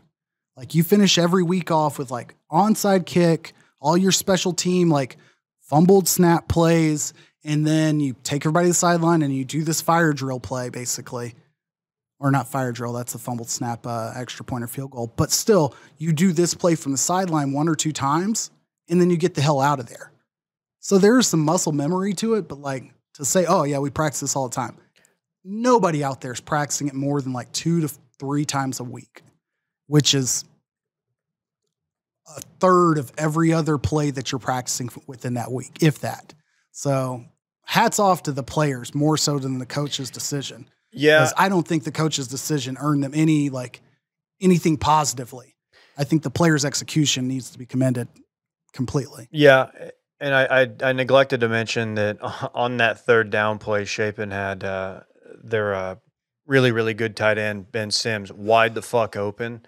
Like, you finish every week off with onside kick, all your special team, fumbled snap plays, and then you take everybody to the sideline and you do this fire drill play, basically. Or not fire drill, that's a fumbled snap, extra point or field goal. But still, you do this play from the sideline 1 or 2 times, and then you get the hell out of there. So there's some muscle memory to it, but to say, oh yeah, we practice this all the time. Nobody out there is practicing it more than 2 to 3 times a week, which is a third of every other play that you're practicing within that week, if that. So hats off to the players more so than the coach's decision. Yeah. Because I don't think the coach's decision earned them anything positively. I think the player's execution needs to be commended completely. Yeah. And I neglected to mention that on that third down play, Chapin had their really, really good tight end, Ben Sims, wide the fuck open.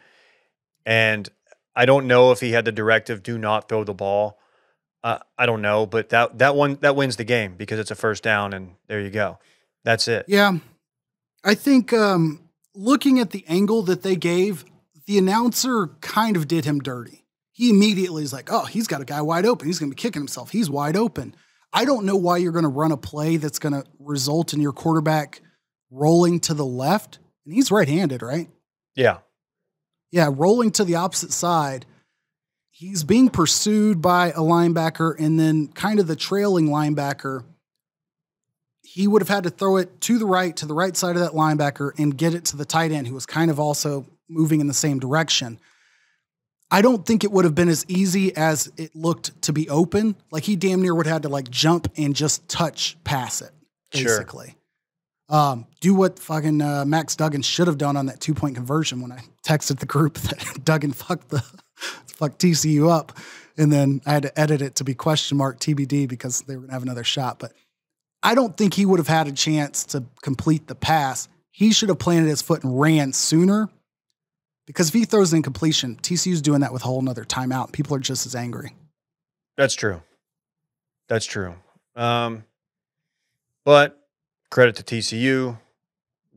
And I don't know if he had the directive, do not throw the ball. I don't know, but that wins the game because it's a first down, and there you go. That's it. Yeah. I think looking at the angle that they gave, the announcer kind of did him dirty. He immediately is like, oh, he's got a guy wide open. He's going to be kicking himself. He's wide open. I don't know why you're going to run a play that's going to result in your quarterback rolling to the left. And he's right-handed, right? Yeah. Yeah, rolling to the opposite side. He's being pursued by a linebacker, and then kind of the trailing linebacker, he would have had to throw it to the right side of that linebacker and get it to the tight end, who was kind of also moving in the same direction. I don't think it would have been as easy as it looked to be open. He damn near would have had to jump and just touch pass it, basically. Sure. Do what fucking Max Duggan should have done on that 2-point conversion when I texted the group that Duggan fucked TCU up. And then I had to edit it to be question mark TBD because they were going to have another shot. But I don't think he would have had a chance to complete the pass. He should have planted his foot and ran sooner. Because if he throws an incompletion, TCU's doing that with a whole nother timeout. People are just as angry. That's true. That's true. But credit to TCU.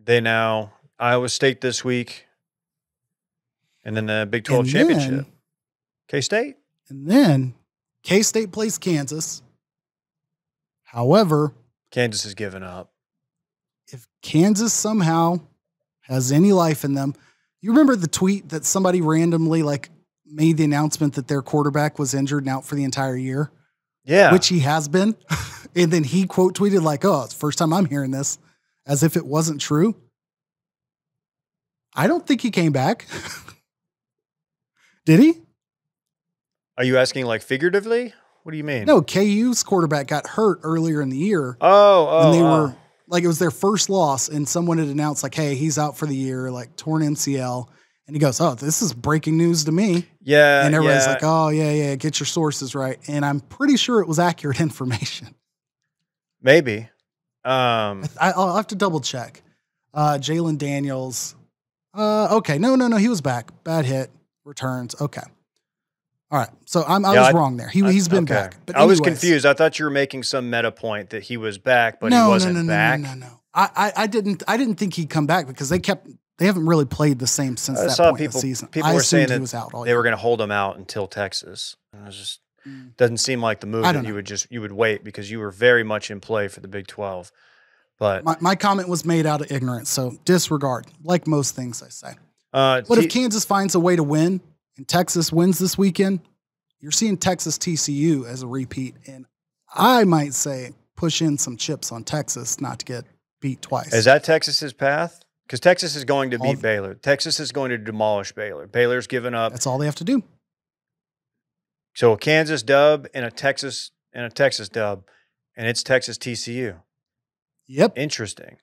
They now Iowa State this week. And then the Big 12 championship. K-State. And then K-State plays Kansas. However, Kansas has given up. If Kansas somehow has any life in them, you remember the tweet that somebody randomly made the announcement that their quarterback was injured and out for the entire year? Yeah. Which he has been. And then he quote tweeted oh, it's the first time I'm hearing this, as if it wasn't true. I don't think he came back. Did he? Are you asking figuratively? What do you mean? No, KU's quarterback got hurt earlier in the year. And they were it was their first loss, and someone had announced hey, he's out for the year, torn MCL. And he goes, "Oh, this is breaking news to me." Yeah. And everybody's like, "Oh, yeah, get your sources right." And I'm pretty sure it was accurate information. Maybe. I'll have to double check. Jalen Daniels. Okay. No. He was back. Bad hit. Returns. Okay. All right. So I was wrong there. He's been back. But I was confused. I thought you were making some meta point that he was back, but he wasn't back. No. I didn't think he'd come back because they haven't really played the same since that point of the season. People were saying that they were going to hold him out until Texas. And it was just doesn't seem like the move that you would wait because you were very much in play for the Big 12. But my comment was made out of ignorance, so disregard, like most things I say. But if Kansas finds a way to win and Texas wins this weekend, you're seeing Texas TCU as a repeat, and I might say push in some chips on Texas not to get beat twice. Is that Texas's path? Because Texas is going to beat Baylor. Texas is going to demolish Baylor. Baylor's given up. That's all they have to do. So a Kansas dub and a Texas dub, and it's Texas TCU. Yep. Interesting.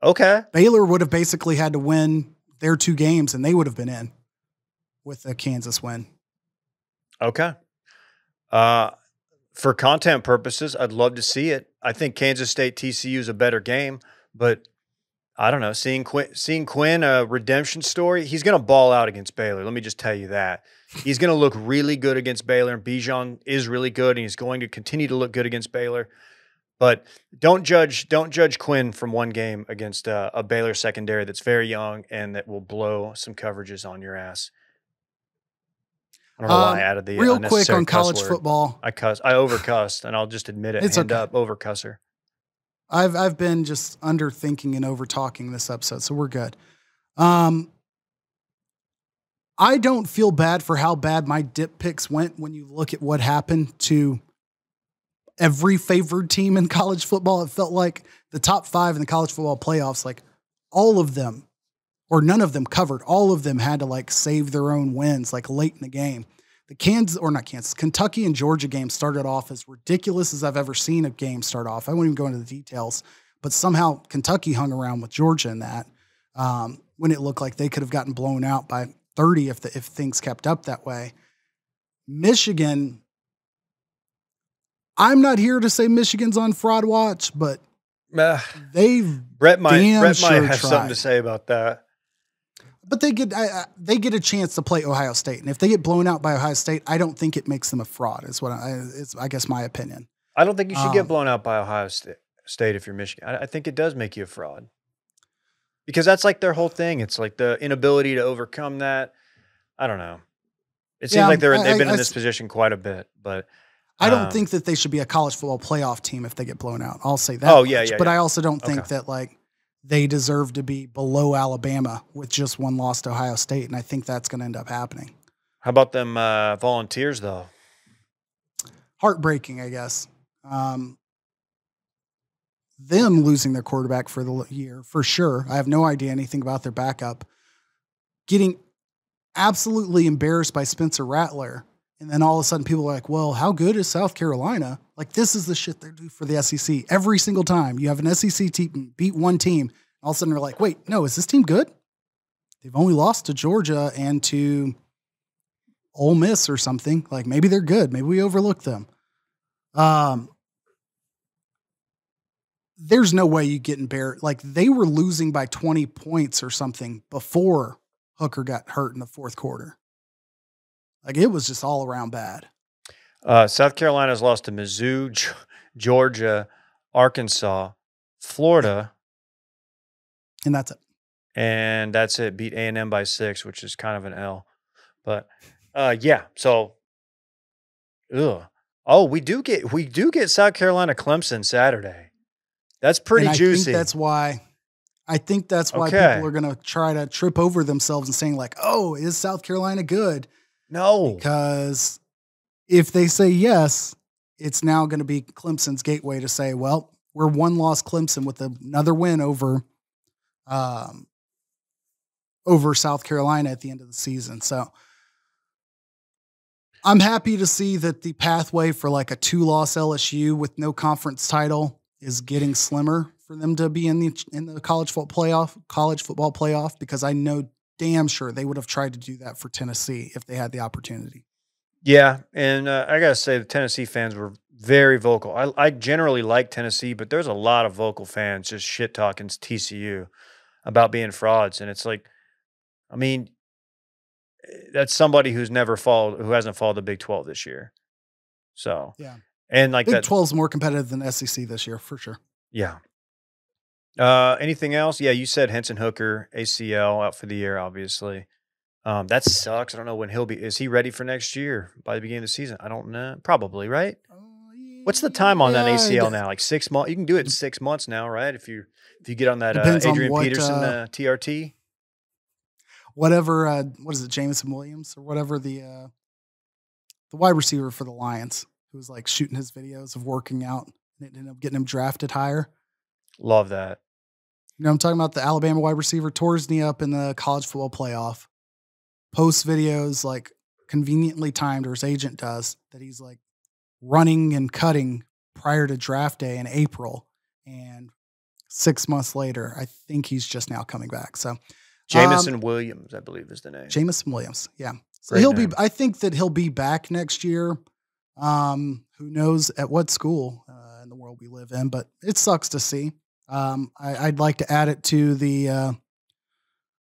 Okay. Baylor would have basically had to win their 2 games, and they would have been in with a Kansas win. Okay. For content purposes, I'd love to see it. I think Kansas State TCU is a better game, but I don't know. Seeing Quinn a redemption story, he's going to ball out against Baylor. Let me just tell you that. He's going to look really good against Baylor, and Bijan is really good, and he's going to continue to look good against Baylor. But don't judge Quinn from one game against a Baylor secondary that's very young and that will blow some coverages on your ass. I don't know why I added the real quick on college football. I overcussed, and I'll just admit it. Hand up, overcusser. I've been just underthinking and over talking this episode, so we're good. I don't feel bad for how bad my dip picks went when you look at what happened to every favored team in college football. It felt like the top 5 in the college football playoffs, like all of them or none of them covered. All of them had to like save their own wins, like late in the game. The Kentucky and Georgia game started off as ridiculous as I've ever seen a game start off. I won't even go into the details, but somehow Kentucky hung around with Georgia in that when it looked like they could have gotten blown out by 30 if things kept up that way. Michigan, I'm not here to say Michigan's on fraud watch, but Brett might have something to say about that. But they get a chance to play Ohio State, and if they get blown out by Ohio State, I don't think it makes them a fraud. Is what I guess my opinion. I don't think you should get blown out by Ohio State if you're Michigan. I think it does make you a fraud because that's like their whole thing. It's like the inability to overcome that. I don't know. It seems like they've been in this position quite a bit, but I don't think that they should be a college football playoff team if they get blown out. I'll say that. Oh, yeah. But I also don't think that like they deserve to be below Alabama with just one loss to Ohio State, and I think that's going to end up happening. How about them Volunteers, though? Heartbreaking, I guess. Them losing their quarterback for the year, for sure. I have no idea anything about their backup. Getting absolutely embarrassed by Spencer Rattler. And then all of a sudden people are like, well, how good is South Carolina? Like, this is the shit they do for the SEC. Every single time you have an SEC team beat one team, all of a sudden they're like, wait, no, is this team good? They've only lost to Georgia and to Ole Miss or something. Like, maybe they're good. Maybe we overlooked them. There's no way you get embarrassed. Like, they were losing by 20 points or something before Hooker got hurt in the fourth quarter. Like, it was just all around bad. South Carolina's lost to Mizzou, Georgia, Arkansas, Florida. And that's it. And that's it. Beat A&M by 6, which is kind of an L. But, yeah. So, oh, we do get South Carolina Clemson Saturday. That's pretty juicy. I think that's why people are going to try to trip over themselves and saying like, oh, is South Carolina good? No. Because if they say yes, it's now going to be Clemson's gateway to say, well, we're one-loss Clemson with another win over South Carolina at the end of the season. So I'm happy to see that the pathway for like a 2-loss LSU with no conference title is getting slimmer for them to be in the college football playoff, because I know damn sure they would have tried to do that for Tennessee if they had the opportunity. Yeah, and I got to say the Tennessee fans were very vocal. I generally like Tennessee, but there's a lot of vocal fans just shit-talking TCU about being frauds. And it's like, I mean, that's somebody who hasn't followed the Big 12 this year. So, yeah. And like Big 12 is more competitive than SEC this year, for sure. Yeah. Anything else? Yeah, you said Henson Hooker, ACL, out for the year, obviously. That sucks. I don't know when he'll be. Is he ready for next year by the beginning of the season? I don't know. Probably, right? What's the time on that ACL now? Like 6 months? You can do it in 6 months now, right? If you get on that Adrian Peterson TRT. Whatever, what is it, Jameson Williams or whatever, the wide receiver for the Lions, who was like shooting his videos of working out and it ended up getting him drafted higher. Love that. You know, I'm talking about the Alabama wide receiver, tore his knee up in the college football playoff. Posts videos like conveniently timed, or his agent does, that he's like running and cutting prior to draft day in April. And 6 months later, I think he's just now coming back. So Jameson Williams, I believe is the name. Jameson Williams. Yeah. So Great name. I think that he'll be back next year. Who knows at what school in the world we live in, but it sucks to see. I'd like to add it to the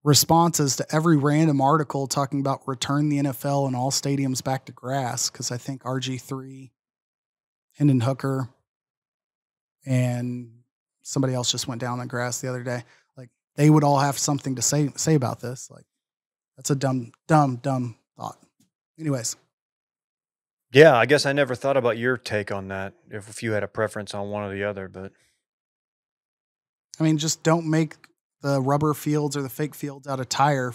responses to every random article talking about return the NFL and all stadiums back to grass. Cause I think RG3, Hendon Hooker, and somebody else just went down on grass the other day. Like they would all have something to say about this. Like that's a dumb thought. Anyways. Yeah, I guess I never thought about your take on that. If you had a preference on one or the other, but I mean, just don't make the rubber fields or the fake fields out of tire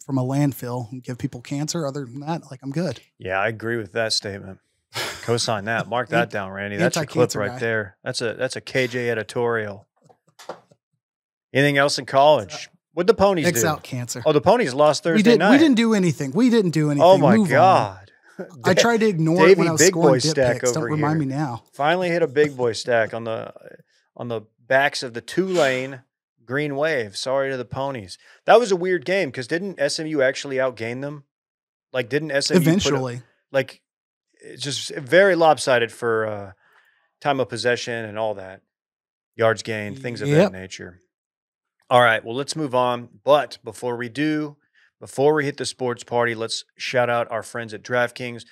from a landfill and give people cancer. Other than that, like I'm good. Yeah, I agree with that statement. Co-sign that. Mark that down, Randy. That's a clip right there. That's a KJ editorial. Anything else in college? What'd the Ponies do? X out cancer. Oh, the Ponies lost Thursday night. We didn't do anything. Oh my God. I tried to ignore it when I was scoring dip picks. Don't remind me now. Finally hit a big boy stack on the backs of the Tulane Green Wave. Sorry to the Ponies. That was a weird game because didn't SMU actually outgain them? Like, didn't SMU eventually? It's just very lopsided for time of possession and all that. Yards gained, things of that nature. All right, well, let's move on. But before we hit the sports party, let's shout out our friends at DraftKings.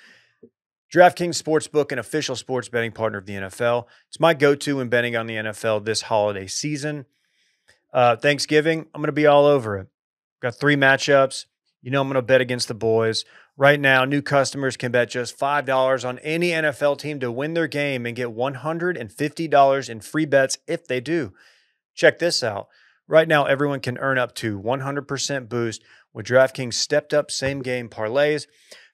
DraftKings Sportsbook, an official sports betting partner of the NFL. It's my go-to when betting on the NFL this holiday season. Thanksgiving, I'm going to be all over it. Got 3 matchups. You know I'm going to bet against the boys. Right now, new customers can bet just $5 on any NFL team to win their game and get $150 in free bets if they do. Check this out. Right now, everyone can earn up to 100% boost with DraftKings stepped-up same-game parlays.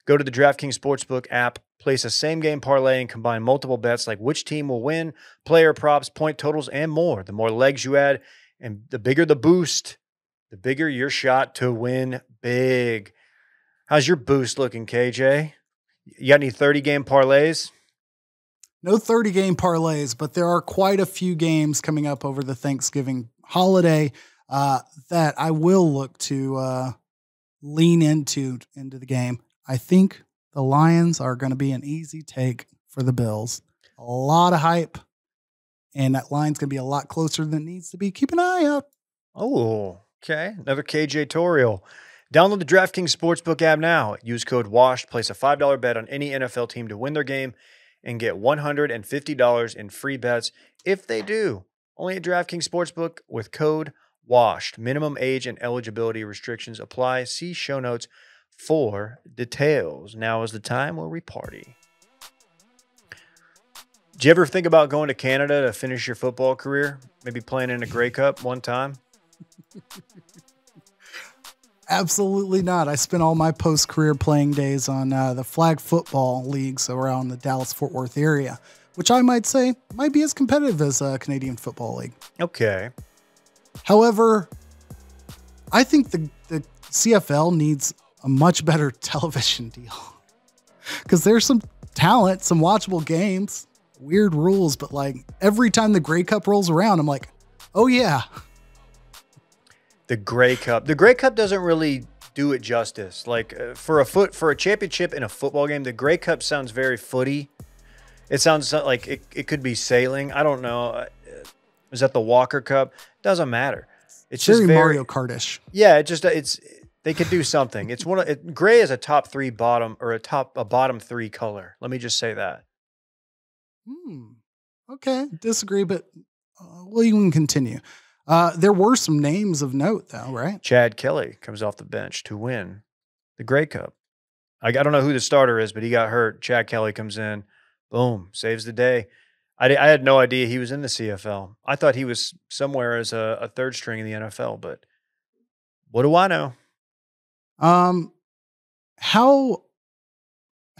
Go to the DraftKings Sportsbook app, place a same-game parlay, and combine multiple bets like which team will win, player props, point totals, and more. The more legs you add, and the bigger the boost, the bigger your shot to win big. How's your boost looking, KJ? You got any 30-game parlays? No 30-game parlays, but there are quite a few games coming up over the Thanksgiving holiday that I will look to lean into the game. I think the Lions are going to be an easy take for the Bills. A lot of hype, and that line's going to be a lot closer than it needs to be. Keep an eye out. Oh, okay. Another KJ Toriel. Download the DraftKings Sportsbook app now. Use code WASHED. Place a $5 bet on any NFL team to win their game and get $150 in free bets if they do. Only at DraftKings Sportsbook with code WASHED. Minimum age and eligibility restrictions apply. See show notes for details. Now is the time where we party. Did you ever think about going to Canada to finish your football career? Maybe playing in a Grey Cup one time? Absolutely not. I spent all my post-career playing days on the flag football leagues around the Dallas-Fort Worth area, which I might say might be as competitive as a Canadian Football League. Okay. However, I think the CFL needs a much better television deal because there's some talent, some watchable games, weird rules, but like every time the Grey Cup rolls around, I'm like, oh yeah. The Grey Cup. The Grey Cup doesn't really do it justice. Like for a championship in a football game, the Grey Cup sounds very footy. It sounds like it could be sailing. I don't know. Is that the Walker Cup? Doesn't matter. It's very just very Mario Kart-ish. Yeah, they could do something. It's gray is a top three bottom or a bottom three color. Let me just say that. Okay, disagree, but we'll even continue. There were some names of note, though, right? Chad Kelly comes off the bench to win the Grey Cup. I don't know who the starter is, but he got hurt. Chad Kelly comes in, boom, saves the day. I had no idea he was in the CFL. I thought he was somewhere as a third string in the NFL, but what do I know? How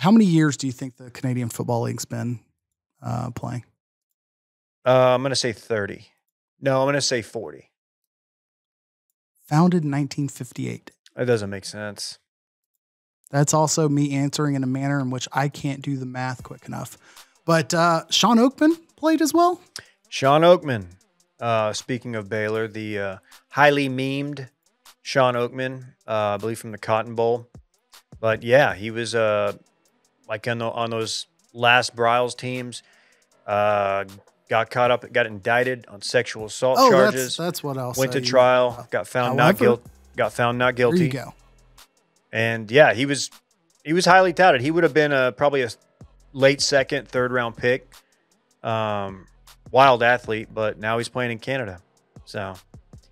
many years do you think the Canadian Football League's been playing? I'm going to say 30. No, I'm going to say 40. Founded in 1958. That doesn't make sense. That's also me answering in a manner in which I can't do the math quick enough. But Sean Oakman played as well? Sean Oakman. Speaking of Baylor, the highly memed Sean Oakman, I believe from the Cotton Bowl. But yeah, he was like on those last Bryles teams. Got caught up, got indicted on sexual assault charges. That's what else. Went to trial, got found not guilty. There you go. And yeah, he was highly touted. He would have been probably a late second, third round pick. Wild athlete, but now he's playing in Canada. So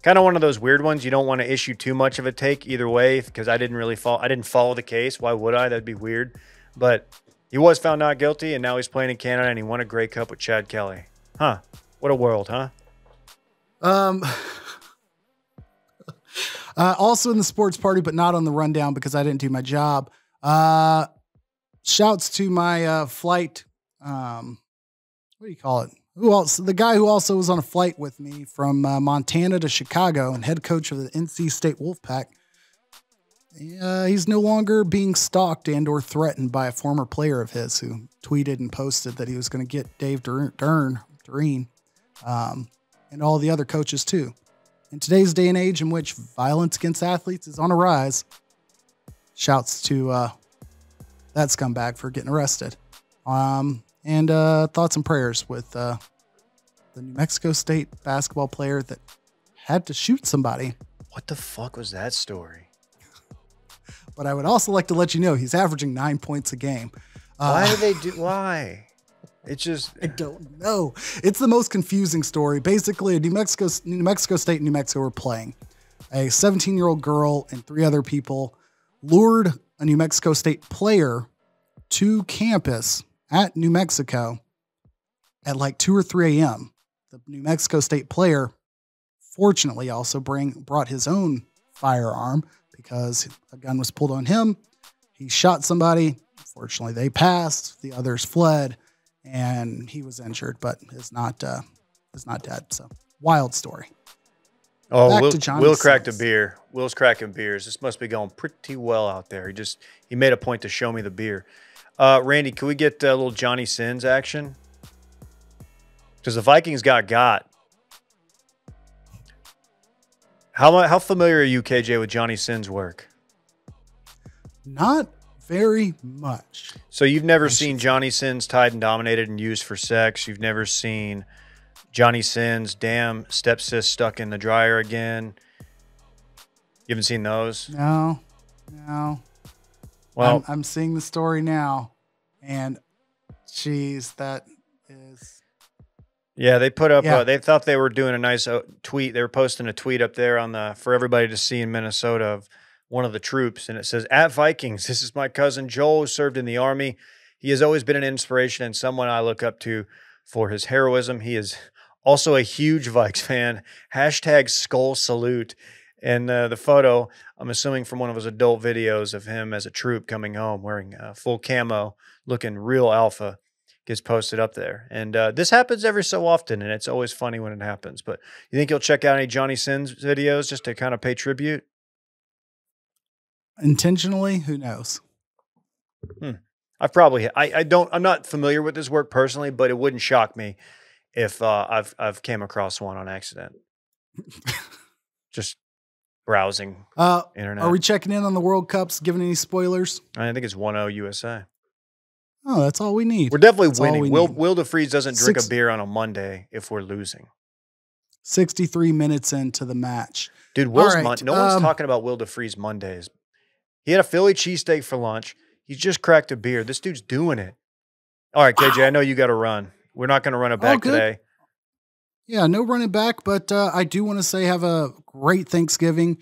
kind of one of those weird ones. You don't want to issue too much of a take either way because I didn't follow the case. Why would I? That'd be weird. But he was found not guilty, and now he's playing in Canada, and he won a Grey Cup with Chad Kelly. Huh. What a world, huh? Also in the sports party, but not on the rundown because I didn't do my job. Shouts to my flight. What do you call it? Who else? The guy who also was on a flight with me from Montana to Chicago and head coach of the NC State Wolfpack. He's no longer being stalked and or threatened by a former player of his who tweeted and posted that he was going to get Dave Dureen, and all the other coaches too. In today's day and age in which violence against athletes is on a rise, shouts to that scumbag for getting arrested. And thoughts and prayers with the New Mexico State basketball player that had to shoot somebody. What the fuck was that story? But I would also like to let you know he's averaging 9 points a game. Why? It's just I don't know. It's the most confusing story. Basically, New Mexico State and New Mexico were playing. A 17-year-old girl and 3 other people lured a New Mexico State player to campus at New Mexico at like 2 or 3 a.m. The New Mexico State player, fortunately, also brought his own firearm because a gun was pulled on him. He shot somebody. Fortunately, they passed. The others fled, and he was injured, but is not dead. So wild story. Oh, Will cracked a beer. Will's cracking beers. This must be going pretty well out there. He made a point to show me the beer. Randy, can we get a little Johnny Sins action? Because the Vikings got. How familiar are you, KJ, with Johnny Sins' work? Not very much. So you've never seen Johnny Sins tied and dominated and used for sex. You've never seen Johnny Sins, damn stepsis stuck in the dryer again. You haven't seen those? No. Well, I'm seeing the story now, and geez, that is. Yeah, they put up. They thought they were doing a nice tweet. They were posting a tweet up there for everybody to see in Minnesota of one of the troops, and it says, "At Vikings, this is my cousin Joel, who served in the Army. He has always been an inspiration and someone I look up to for his heroism. He is also a huge Vikes fan. # skull salute." And the photo, I'm assuming from one of his adult videos of him as a troop coming home wearing full camo, looking real alpha, gets posted up there. And this happens every so often, and it's always funny when it happens. But you think you'll check out any Johnny Sins videos just to kind of pay tribute? Intentionally? Who knows? I'm not familiar with his work personally, but it wouldn't shock me if I've came across one on accident. Just browsing internet. Are we checking in on the World Cups, giving any spoilers? I think it's 1-0 USA. Oh, that's all we need. We're definitely That's all winning. we need. Will DeFries doesn't drink a beer on a Monday if we're losing. 63 minutes into the match. Dude, no one's talking about Will DeFries Mondays. He had a Philly cheesesteak for lunch. He's just cracked a beer. This dude's doing it. All right, KJ, I know you got to run. We're not going to run it back today. Yeah, no running back, but I do want to say have a great Thanksgiving.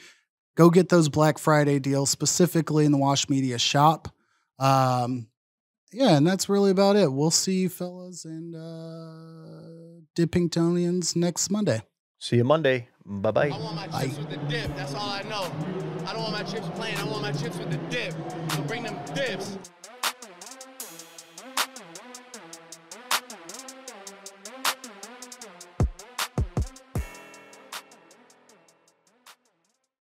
Go get those Black Friday deals, specifically in the Wash Media shop. Yeah, and that's really about it. We'll see you fellas and Dippingtonians next Monday. See you Monday. Bye-bye. I want my chips with the dip. That's all I know. I don't want my chips plain. I want my chips with the dip. So bring them dips.